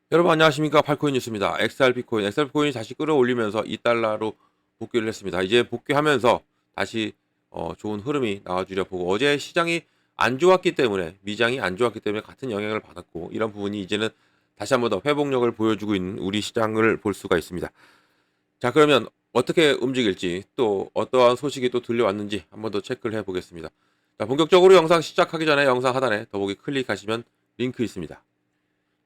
여러분 안녕하십니까. 팔코인 뉴스입니다. XRP 코인이 다시 끌어올리면서 2달러로 복귀를 했습니다. 이제 복귀하면서 다시 좋은 흐름이 나와주려 보고, 어제 시장이 안 좋았기 때문에, 미장이 안 좋았기 때문에 같은 영향을 받았고, 이런 부분이 이제는 다시 한번 더 회복력을 보여주고 있는 우리 시장을 볼 수가 있습니다. 자, 그러면 어떻게 움직일지, 또 어떠한 소식이 또 들려왔는지 한번 더 체크를 해보겠습니다. 자, 본격적으로 영상 시작하기 전에 영상 하단에 더보기 클릭하시면 링크 있습니다.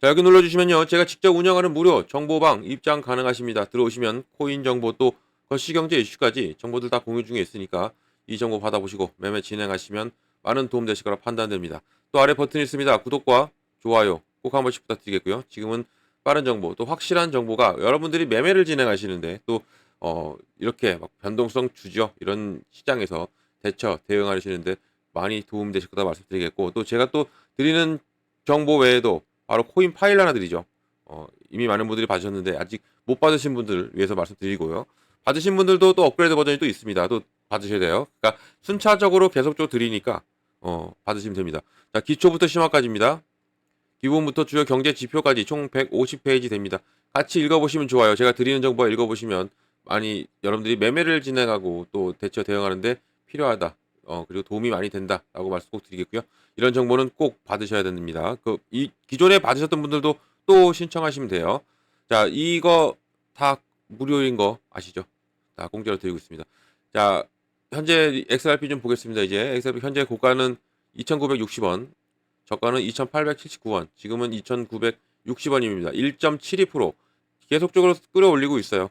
자, 여기 눌러주시면요, 제가 직접 운영하는 무료 정보방 입장 가능하십니다. 들어오시면 코인 정보, 또 거시경제 이슈까지 정보들 다 공유 중에 있으니까 이 정보 받아보시고 매매 진행하시면 많은 도움 되실 거라 판단됩니다. 또 아래 버튼이 있습니다. 구독과 좋아요 꼭 한 번씩 부탁드리겠고요. 지금은 빠른 정보, 또 확실한 정보가, 여러분들이 매매를 진행하시는데 또 이렇게 막 변동성 주죠, 이런 시장에서 대응하시는데 많이 도움이 되실 거다 말씀드리겠고, 또 제가 또 드리는 정보 외에도 바로 코인 파일 하나 드리죠. 이미 많은 분들이 받으셨는데 아직 못 받으신 분들 위해서 말씀드리고요. 받으신 분들도 또 업그레이드 버전이 또 있습니다. 또 받으셔야 돼요. 그러니까 순차적으로 계속적으로 드리니까 받으시면 됩니다. 자, 기초부터 심화까지입니다. 기본부터 주요 경제 지표까지 총 150페이지 됩니다. 같이 읽어보시면 좋아요. 제가 드리는 정보 읽어보시면 많이 여러분들이 매매를 진행하고 또 대응하는데 필요하다. 그리고 도움이 많이 된다라고 말씀 꼭 드리겠고요. 이런 정보는 꼭 받으셔야 됩니다. 이 기존에 받으셨던 분들도 또 신청하시면 돼요. 자, 이거 다 무료인 거 아시죠? 다 공짜로 드리고 있습니다. 자, 현재 XRP 좀 보겠습니다. 이제 XRP 현재 고가는 2,960원, 저가는 2,879원, 지금은 2,960원입니다. 1.72% 계속적으로 끌어올리고 있어요.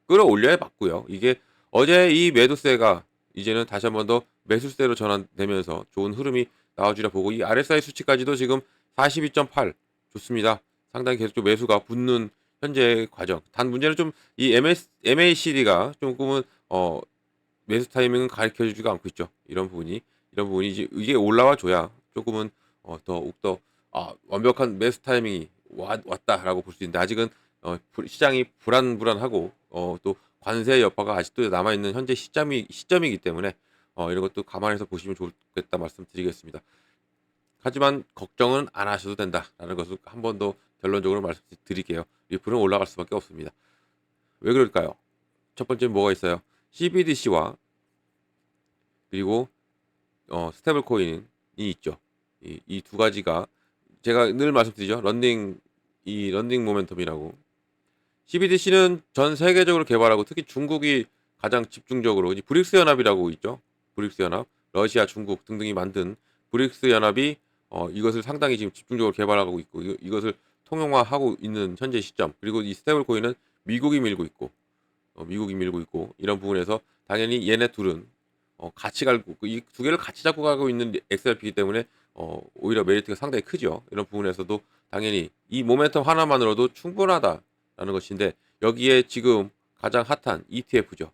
끌어올려야 맞고요. 이게 어제 이 매도세가 이제는 다시 한번 더 매수세로 전환되면서 좋은 흐름이 나와주려 보고, 이 RSI 수치까지도 지금 42.8 좋습니다. 상당히 계속 매수가 붙는 현재 과정. 단 문제는 좀 이 MACD가 조금은 매수 타이밍은 가르쳐주지가 않고 있죠. 이런 부분이 이게 올라와 줘야 조금은 더욱더 완벽한 매수 타이밍이 왔다라고 볼 수 있는데, 아직은 시장이 불안하고 또 관세 여파가 아직도 남아있는 현재 시점이기 때문에 이런 것도 감안해서 보시면 좋겠다 말씀드리겠습니다. 하지만 걱정은 안 하셔도 된다라는 것을 한 번 더 결론적으로 말씀드릴게요. 리플은 올라갈 수밖에 없습니다. 왜 그럴까요? 첫 번째 뭐가 있어요? CBDC와 그리고 스테이블 코인이 있죠. 이 두 가지가 제가 늘 말씀드리죠. 런닝 모멘텀이라고. CBDC는 전 세계적으로 개발하고, 특히 중국이 가장 집중적으로, 이 브릭스 연합이라고 있죠. 브릭스 연합, 러시아, 중국 등등이 만든 브릭스 연합이 이것을 상당히 지금 집중적으로 개발하고 있고, 이것을 통용화하고 있는 현재 시점. 그리고 이 스테이블 코인은 미국이 밀고 있고, 이런 부분에서 당연히 얘네 둘은 같이 갈고, 이 두 개를 같이 잡고 가고 있는 XRP이기 때문에 오히려 메리트가 상당히 크죠. 이런 부분에서도 당연히 이 모멘텀 하나만으로도 충분하다라는 것인데, 여기에 지금 가장 핫한 ETF죠.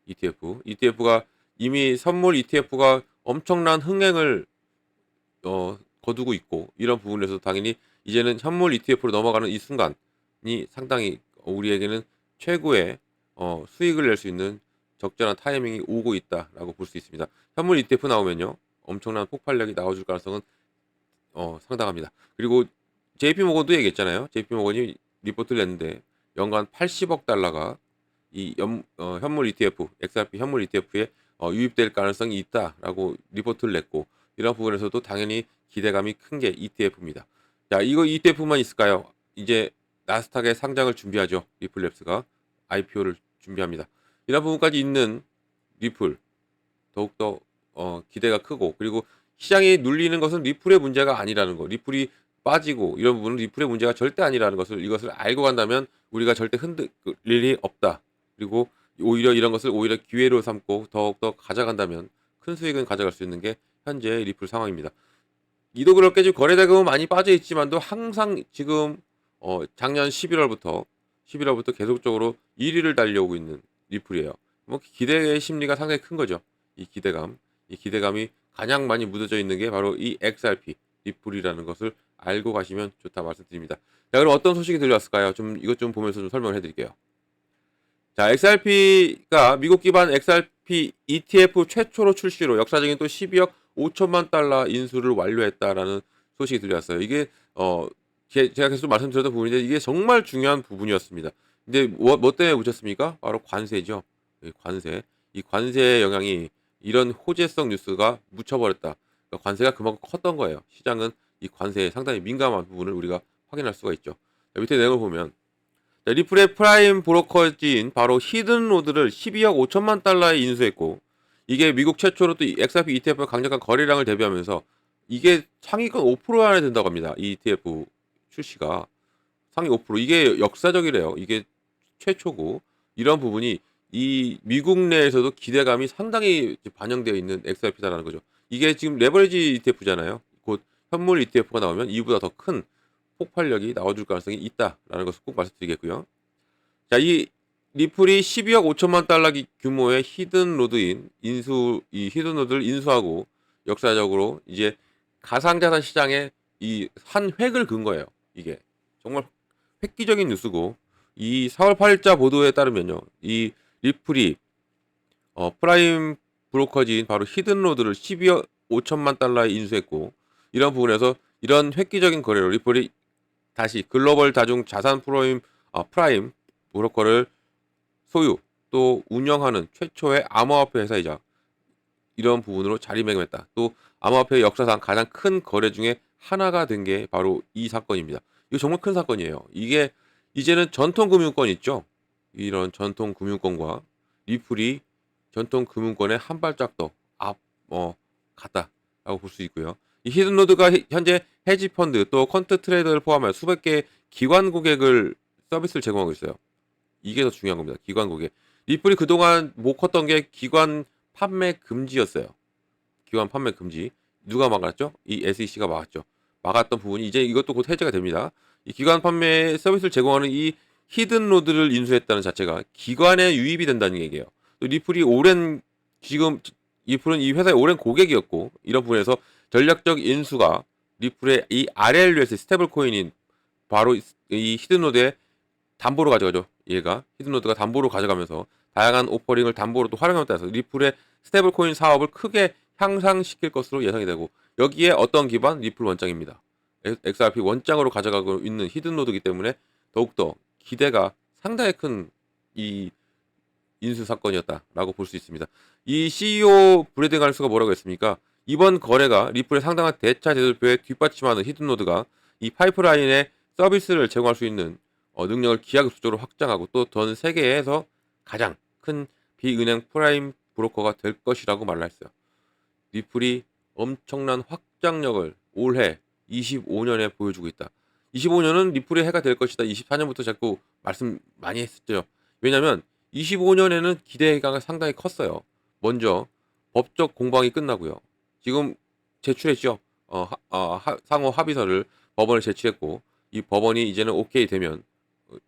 ETF가 이미 선물 ETF가 엄청난 흥행을 거두고 있고, 이런 부분에서 당연히 이제는 현물 ETF로 넘어가는 이 순간이 상당히 우리에게는 최고의 수익을 낼 수 있는 적절한 타이밍이 오고 있다라고 볼 수 있습니다. 현물 ETF 나오면요, 엄청난 폭발력이 나와줄 가능성은 상당합니다. 그리고 JP모건도 얘기했잖아요. JP모건이 리포트를 냈는데 연간 80억 달러가 이 현물 ETF, XRP 현물 ETF에 유입될 가능성이 있다라고 리포트를 냈고, 이런 부분에서도 당연히 기대감이 큰 게 ETF입니다. 자, 이거 ETF만 있을까요? 이제 나스닥에 상장을 준비하죠. 리플랩스가 IPO를 준비합니다. 이런 부분까지 있는 리플, 더욱더 기대가 크고, 그리고 시장이 눌리는 것은 리플의 문제가 아니라는 거, 리플이 빠지고 이런 부분은 리플의 문제가 절대 아니라는 것을, 이것을 알고 간다면 우리가 절대 흔들릴 일이 없다. 그리고 오히려 이런 것을 오히려 기회로 삼고 더욱더 가져간다면 큰 수익은 가져갈 수 있는 게 현재 리플 상황입니다. 이도 그렇게 지금 거래대금은 많이 빠져 있지만도 항상 지금 작년 11월부터 계속적으로 1위를 달려오고 있는 리플이에요. 뭐 기대의 심리가 상당히 큰 거죠. 이 기대감이 가장 많이 묻어져 있는 게 바로 이 XRP 리플이라는 것을 알고 가시면 좋다 말씀드립니다. 자, 그럼 어떤 소식이 들려왔을까요? 이것 좀 보면서 좀 설명을 해드릴게요. 자, XRP가 미국 기반 XRP XRP ETF 최초로 출시로 역사적인 또 12억 5천만 달러 인수를 완료했다라는 소식이 들려왔어요. 이게 제가 계속 말씀드렸던 부분인데 이게 정말 중요한 부분이었습니다. 근데 뭐 때문에 묻혔습니까? 바로 관세죠. 관세. 이 관세의 영향이 이런 호재성 뉴스가 묻혀버렸다. 그러니까 관세가 그만큼 컸던 거예요. 시장은 이 관세에 상당히 민감한 부분을 우리가 확인할 수가 있죠. 자, 밑에 내용을 보면 리플의 프라임 브로커지인 바로 히든로드를 12억 5천만 달러에 인수했고 이게 미국 최초로 또 XRP ETF가 강력한 거래량을 대비하면서 이게 상위권 5% 안에 든다고 합니다. 이 ETF 출시가 상위 5% 이게 역사적이래요. 이게 최초고 이런 부분이 이 미국 내에서도 기대감이 상당히 반영되어 있는 XRP다라는 거죠. 이게 지금 레버리지 ETF잖아요. 곧 현물 ETF가 나오면 이보다 더 큰 폭발력이 나와줄 가능성이 있다라는 것을 꼭 말씀드리겠고요. 자, 이 리플이 12억 5천만 달러 규모의 히든로드인 이 히든로드를 인수하고 역사적으로 이제 가상자산 시장에 이 한 획을 그은 거예요. 이게 정말 획기적인 뉴스고 이 4월 8일자 보도에 따르면요, 이 리플이 프라임 브로커지인 바로 히든로드를 12억 5천만 달러에 인수했고 이런 부분에서 이런 획기적인 거래로 리플이 다시 글로벌 다중 자산 프라임 브로커를 소유 또 운영하는 최초의 암호화폐 회사이자 이런 부분으로 자리매김했다. 또 암호화폐 역사상 가장 큰 거래 중에 하나가 된 게 바로 이 사건입니다. 이거 정말 큰 사건이에요. 이게 이제는 전통 금융권 있죠. 이런 전통 금융권과 리플이 전통 금융권에 한 발짝 더 갔다라고 볼 수 있고요. 이 히든로드가 현재 헤지펀드 또 퀀트 트레이더를 포함한 수백 개의 기관 고객을 서비스를 제공하고 있어요. 이게 더 중요한 겁니다. 기관 고객. 리플이 그동안 못 컸던 게 기관 판매 금지였어요. 기관 판매 금지. 누가 막았죠? 이 SEC가 막았죠. 막았던 부분이 이제 이것도 곧 해제가 됩니다. 이 기관 판매 서비스를 제공하는 이 히든로드를 인수했다는 자체가 기관에 유입이 된다는 얘기예요. 또 리플이 지금 리플은 이 회사의 오랜 고객이었고 이런 부분에서 전략적 인수가 리플의 이 RLUS 스테이블 코인인 바로 이 히든노드의 담보로 가져가죠. 얘가 히든노드가 담보로 가져가면서 다양한 오퍼링을 담보로 또 활용함에 따라서 리플의 스테이블 코인 사업을 크게 향상시킬 것으로 예상이 되고 여기에 어떤 기반? 리플 원장입니다. XRP 원장으로 가져가고 있는 히든노드이기 때문에 더욱더 기대가 상당히 큰 이 인수 사건이었다라고 볼 수 있습니다. 이 CEO 브래드 갈스가 뭐라고 했습니까? 이번 거래가 리플의 상당한 대차 제도표에 뒷받침하는 히든노드가 이 파이프라인에 서비스를 제공할 수 있는 능력을 기하급수적으로 확장하고 또 전 세계에서 가장 큰 비은행 프라임 브로커가 될 것이라고 말을 했어요. 리플이 엄청난 확장력을 올해 25년에 보여주고 있다. 25년은 리플의 해가 될 것이다. 24년부터 자꾸 말씀 많이 했었죠. 왜냐하면 25년에는 기대가 상당히 컸어요. 먼저 법적 공방이 끝나고요. 지금 제출했죠. 상호 합의서를 법원에 제출했고 이 법원이 이제는 오케이 되면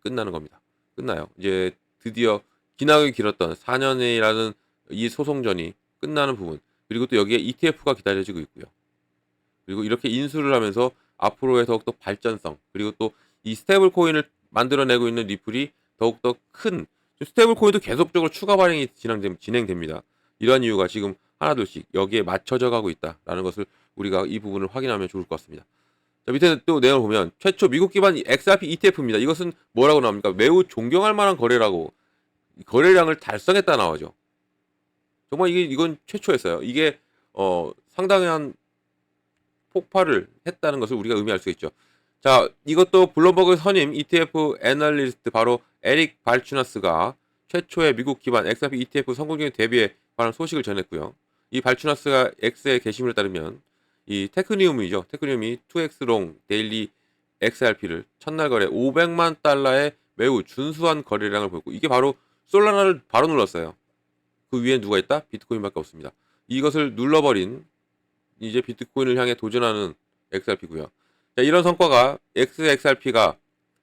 끝나는 겁니다. 끝나요. 이제 드디어 기나게 길었던 4년이라는 이 소송전이 끝나는 부분. 그리고 또 여기에 ETF가 기다려지고 있고요. 그리고 이렇게 인수를 하면서 앞으로의 더욱더 발전성 그리고 또 이 스테이블 코인을 만들어내고 있는 리플이 더욱더 큰 스테이블 코인도 계속적으로 추가 발행이 진행됩니다. 이러한 이유가 지금 하나둘씩 여기에 맞춰져 가고 있다라는 것을 우리가 이 부분을 확인하면 좋을 것 같습니다. 자, 밑에 또 내용을 보면 최초 미국 기반 XRP ETF입니다. 이것은 뭐라고 나옵니까? 매우 존경할 만한 거래라고 거래량을 달성했다 나오죠. 정말 이건 최초였어요. 이게 상당한 폭발을 했다는 것을 우리가 의미할 수 있죠. 자, 이것도 블룸버그 선임 ETF 애널리스트 바로 에릭 발추나스가 최초의 미국 기반 XRP ETF 성공적인 대비에 관한 소식을 전했고요. 이 발추나스가 X의 게시물에 따르면 이 테크니움이죠. 테크니움이 2X롱 데일리 XRP를 첫날 거래 500만 달러의 매우 준수한 거래량을 보였고 이게 바로 솔라나를 바로 눌렀어요. 그 위에 누가 있다? 비트코인밖에 없습니다. 이것을 눌러버린 이제 비트코인을 향해 도전하는 XRP고요. 자, 이런 성과가 XRP가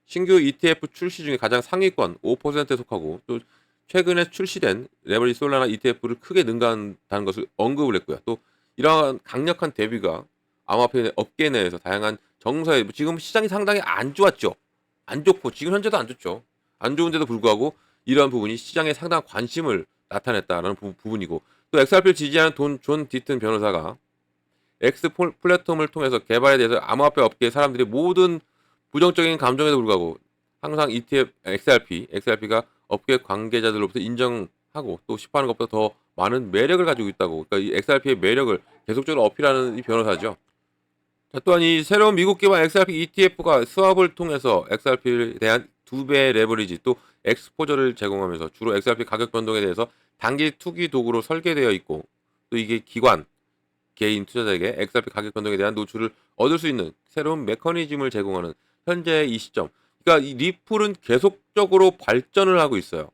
신규 ETF 출시 중에 가장 상위권 5%에 속하고 또 최근에 출시된 레버리지 솔라나 ETF를 크게 능가한다는 것을 언급을 했고요. 또 이러한 강력한 대비가 암호화폐 업계 내에서 다양한 정서에 지금 시장이 상당히 안 좋았죠. 안 좋고 지금 현재도 안 좋죠. 안 좋은데도 불구하고 이러한 부분이 시장에 상당한 관심을 나타냈다라는 부분이고, 또 XRP를 지지하는 존 디튼 변호사가 X 플랫폼을 통해서 개발에 대해서 암호화폐 업계의 사람들이 모든 부정적인 감정에도 불구하고 항상 XRP가 업계 관계자들로부터 인정하고 또 시파하는 것보다 더 많은 매력을 가지고 있다고. 그러니까 이 XRP의 매력을 계속적으로 어필하는 이 변호사죠. 자, 또한 이 새로운 미국 기반 XRP ETF가 스왑을 통해서 XRP에 대한 2배 레버리지 또 엑스포저를 제공하면서 주로 XRP 가격 변동에 대해서 단기 투기 도구로 설계되어 있고, 또 이게 개인 투자자에게 XRP 가격 변동에 대한 노출을 얻을 수 있는 새로운 메커니즘을 제공하는 현재의 이 시점. 그러니까 이 리플은 계속적으로 발전을 하고 있어요.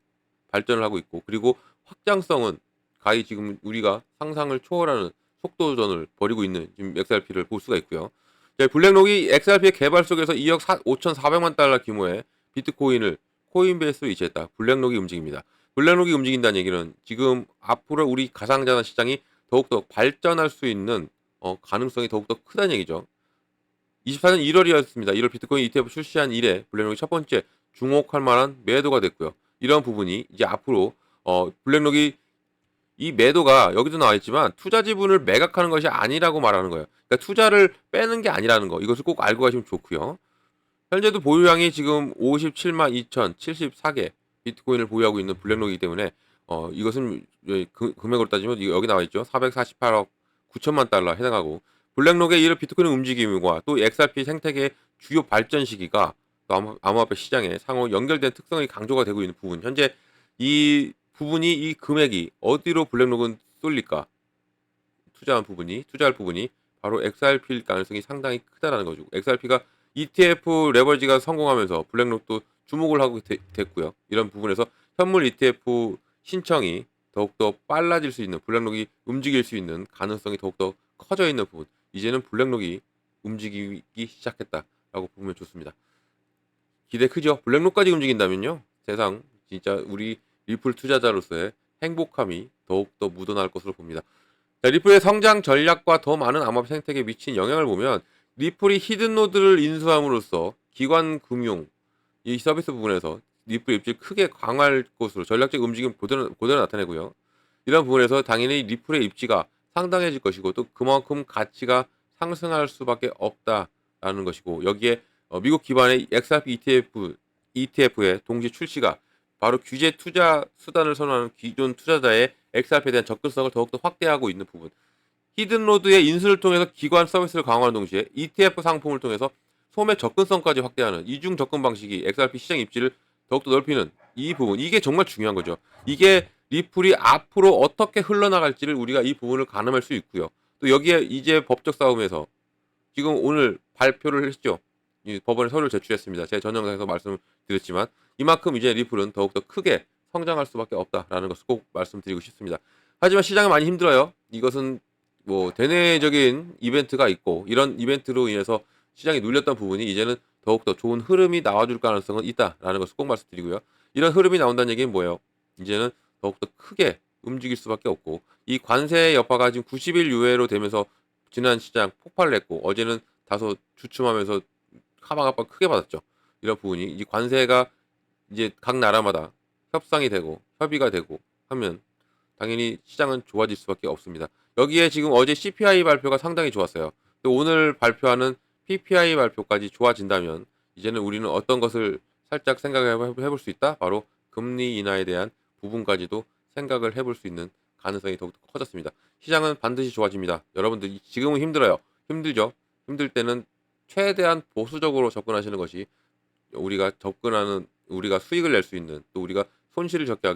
발전을 하고 있고, 그리고 확장성은 가히 지금 우리가 상상을 초월하는 속도전을 벌이고 있는 지금 XRP를 볼 수가 있고요. 블랙록이 XRP의 개발 속에서 2억 5,400만 달러 규모의 비트코인을 코인베이스로 이체했다. 블랙록이 움직입니다. 블랙록이 움직인다는 얘기는 지금 앞으로 우리 가상자산 시장이 더욱더 발전할 수 있는 가능성이 더욱더 크다는 얘기죠. 24년 1월이었습니다. 1월 비트코인 ETF 출시한 이래 블랙록이 첫 번째 주목할 만한 매도가 됐고요. 이런 부분이 이제 앞으로 블랙록이 이 매도가 여기도 나와 있지만 투자 지분을 매각하는 것이 아니라고 말하는 거예요. 그러니까 투자를 빼는 게 아니라는 거. 이것을 꼭 알고 가시면 좋고요. 현재도 보유량이 지금 57만 2,074개 비트코인을 보유하고 있는 블랙록이기 때문에 이것은 금액으로 따지면 여기 나와 있죠. 448억 9천만 달러 해당하고, 블랙록의 이런 비트코인 움직임과 또 XRP 생태계의 주요 발전 시기가 또 암호화폐 시장에 상호 연결된 특성이 강조가 되고 있는 부분. 현재 이 부분이 이 금액이 어디로 블랙록은 쏠릴까? 투자할 부분이 바로 XRP일 가능성이 상당히 크다라는 거죠. XRP가 ETF 레버리지가 성공하면서 블랙록도 주목을 하고 됐고요. 이런 부분에서 현물 ETF 신청이 더욱더 빨라질 수 있는, 블랙록이 움직일 수 있는 가능성이 더욱더 커져 있는 부분. 이제는 블랙록이 움직이기 시작했다라고 보면 좋습니다. 기대 크죠? 블랙록까지 움직인다면요, 세상 진짜 우리 리플 투자자로서의 행복함이 더욱더 묻어날 것으로 봅니다. 자, 리플의 성장 전략과 더 많은 암호화폐 생태계에 미친 영향을 보면 리플이 히든노드를 인수함으로써 기관 금융 이 서비스 부분에서 리플 입지를 크게 강화할 것으로 전략적 움직임 그대로 나타내고요. 이런 부분에서 당연히 리플의 입지가 상당해질 것이고, 또 그만큼 가치가 상승할 수밖에 없다라는 것이고, 여기에 미국 기반의 XRP ETF의 동시 출시가 바로 규제 투자 수단을 선호하는 기존 투자자의 XRP에 대한 접근성을 더욱더 확대하고 있는 부분. 히든로드의 인수를 통해서 기관 서비스를 강화하는 동시에 ETF 상품을 통해서 소매 접근성까지 확대하는 이중 접근 방식이 XRP 시장 입지를 더욱더 넓히는 이 부분. 이게 정말 중요한 거죠. 이게 리플이 앞으로 어떻게 흘러나갈지를 우리가 이 부분을 가늠할 수 있고요. 또 여기에 이제 법적 싸움에서 지금 오늘 발표를 했죠. 이 법원에 서류를 제출했습니다. 제 전 영상에서 말씀을 드렸지만 이만큼 이제 리플은 더욱더 크게 성장할 수밖에 없다라는 것을 꼭 말씀드리고 싶습니다. 하지만 시장은 많이 힘들어요. 이것은 뭐 대내적인 이벤트가 있고, 이런 이벤트로 인해서 시장이 눌렸던 부분이 이제는 더욱더 좋은 흐름이 나와줄 가능성은 있다라는 것을 꼭 말씀드리고요. 이런 흐름이 나온다는 얘기는 뭐예요? 이제는 더욱더 크게 움직일 수밖에 없고, 이 관세 여파가 지금 90일 유예로 되면서 지난 시장 폭발을 했고, 어제는 다소 주춤하면서 카방압박 크게 받았죠. 이런 부분이 이 관세가 이제 각 나라마다 협상이 되고 협의가 되고 하면 당연히 시장은 좋아질 수밖에 없습니다. 여기에 지금 어제 CPI 발표가 상당히 좋았어요. 또 오늘 발표하는 PPI 발표까지 좋아진다면 이제는 우리는 어떤 것을 살짝 생각을 해볼 수 있다? 바로 금리 인하에 대한 부분까지도 생각을 해볼 수 있는 가능성이 더욱 커졌습니다. 시장은 반드시 좋아집니다. 여러분들 지금은 힘들어요. 힘들죠? 힘들 때는 최대한 보수적으로 접근하시는 것이 우리가 수익을 낼 수 있는, 또 우리가 손실을 적게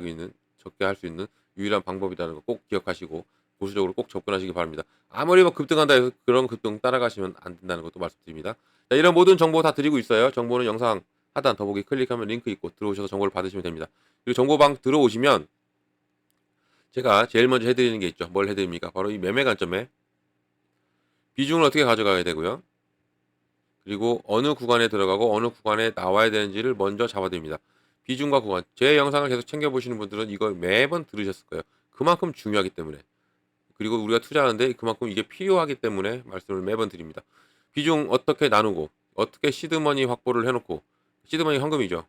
할 수 있는 유일한 방법이라는 거 꼭 기억하시고 보수적으로 꼭 접근하시기 바랍니다. 아무리 뭐 급등한다 해서 그런 급등 따라가시면 안 된다는 것도 말씀드립니다. 자, 이런 모든 정보 다 드리고 있어요. 정보는 영상 하단 더보기 클릭하면 링크 있고 들어오셔서 정보를 받으시면 됩니다. 그리고 정보방 들어오시면 제가 제일 먼저 해드리는 게 있죠. 뭘 해드립니까? 바로 이 매매 관점에 비중을 어떻게 가져가야 되고요. 그리고 어느 구간에 들어가고 어느 구간에 나와야 되는지를 먼저 잡아드립니다. 비중과 구간. 제 영상을 계속 챙겨보시는 분들은 이걸 매번 들으셨을 거예요. 그만큼 중요하기 때문에. 그리고 우리가 투자하는데 그만큼 이게 필요하기 때문에 말씀을 매번 드립니다. 비중 어떻게 나누고 어떻게 시드머니 확보를 해놓고, 시드머니 현금이죠.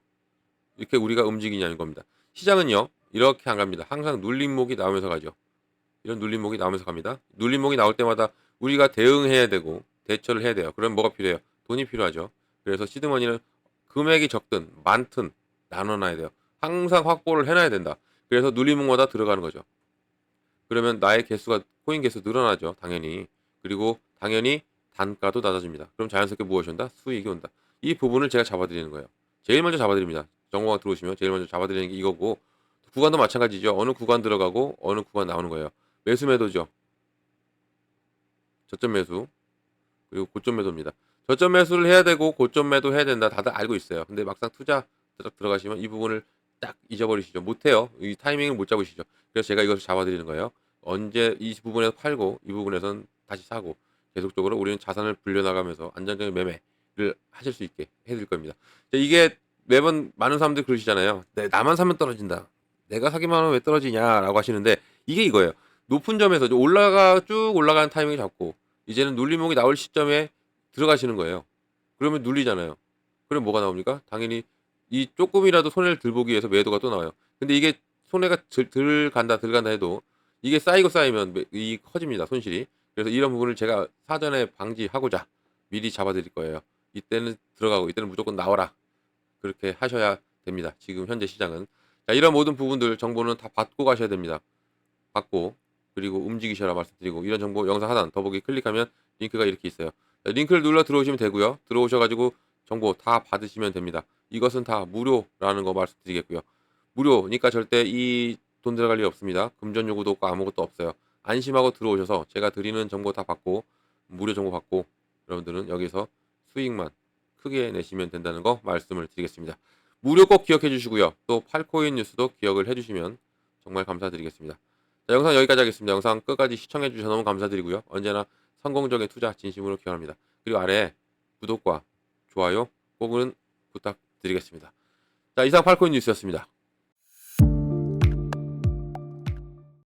이렇게 우리가 움직이냐는 겁니다. 시장은요, 이렇게 안 갑니다. 항상 눌림목이 나오면서 가죠. 이런 눌림목이 나오면서 갑니다. 눌림목이 나올 때마다 우리가 대응해야 되고 대처를 해야 돼요. 그럼 뭐가 필요해요? 돈이 필요하죠. 그래서 시드머니는 금액이 적든 많든 나눠놔야 돼요. 항상 확보를 해놔야 된다. 그래서 눌림목마다 들어가는 거죠. 그러면 나의 개수가 코인 개수 늘어나죠. 당연히. 그리고 당연히 단가도 낮아집니다. 그럼 자연스럽게 무엇이 온다? 수익이 온다. 이 부분을 제가 잡아드리는 거예요. 제일 먼저 잡아드립니다. 정보가 들어오시면 제일 먼저 잡아드리는 게 이거고 구간도 마찬가지죠. 어느 구간 들어가고 어느 구간 나오는 거예요. 매수 매도죠. 저점 매수 그리고 고점 매도입니다. 저점 매수를 해야 되고 고점 매도 해야 된다. 다들 알고 있어요. 근데 막상 투자 들어가시면 이 부분을 딱 잊어버리시죠. 못해요. 이 타이밍을 못 잡으시죠. 그래서 제가 이것을 잡아드리는 거예요. 언제 이 부분에서 팔고 이 부분에선 다시 사고 계속적으로 우리는 자산을 불려나가면서 안정적인 매매를 하실 수 있게 해드릴 겁니다. 이게 매번 많은 사람들이 그러시잖아요. 나만 사면 떨어진다. 내가 사기만 하면 왜 떨어지냐라고 하시는데 이게 이거예요. 높은 점에서 쭉 올라가는 타이밍을 잡고 이제는 눌림목이 나올 시점에 들어가시는 거예요. 그러면 눌리잖아요. 그럼 뭐가 나옵니까? 당연히 이 조금이라도 손해를 덜 보기 위해서 매도가 또 나와요. 근데 이게 손해가 덜 간다 해도 이게 쌓이고 쌓이면 이 커집니다. 손실이. 그래서 이런 부분을 제가 사전에 방지하고자 미리 잡아드릴 거예요. 이때는 들어가고 이때는 무조건 나와라. 그렇게 하셔야 됩니다. 지금 현재 시장은. 자, 이런 모든 부분들 정보는 다 받고 가셔야 됩니다. 받고 그리고 움직이셔라 말씀드리고 이런 정보 영상 하단 더보기 클릭하면 링크가 이렇게 있어요. 자, 링크를 눌러 들어오시면 되고요. 들어오셔가지고 정보 다 받으시면 됩니다. 이것은 다 무료라는 거 말씀드리겠고요. 무료니까 절대 이 돈 들어갈 일 없습니다. 금전 요구도 없고 아무것도 없어요. 안심하고 들어오셔서 제가 드리는 정보 다 받고 무료 정보 받고 여러분들은 여기서 수익만 크게 내시면 된다는 거 말씀을 드리겠습니다. 무료 꼭 기억해 주시고요. 또 팔코인 뉴스도 기억을 해 주시면 정말 감사드리겠습니다. 자, 영상 여기까지 하겠습니다. 영상 끝까지 시청해 주셔서 너무 감사드리고요. 언제나 성공적인 투자 진심으로 기원합니다. 그리고 아래 구독과 좋아요 꼭은 부탁드리겠습니다. 자, 이상 팔코인 뉴스였습니다.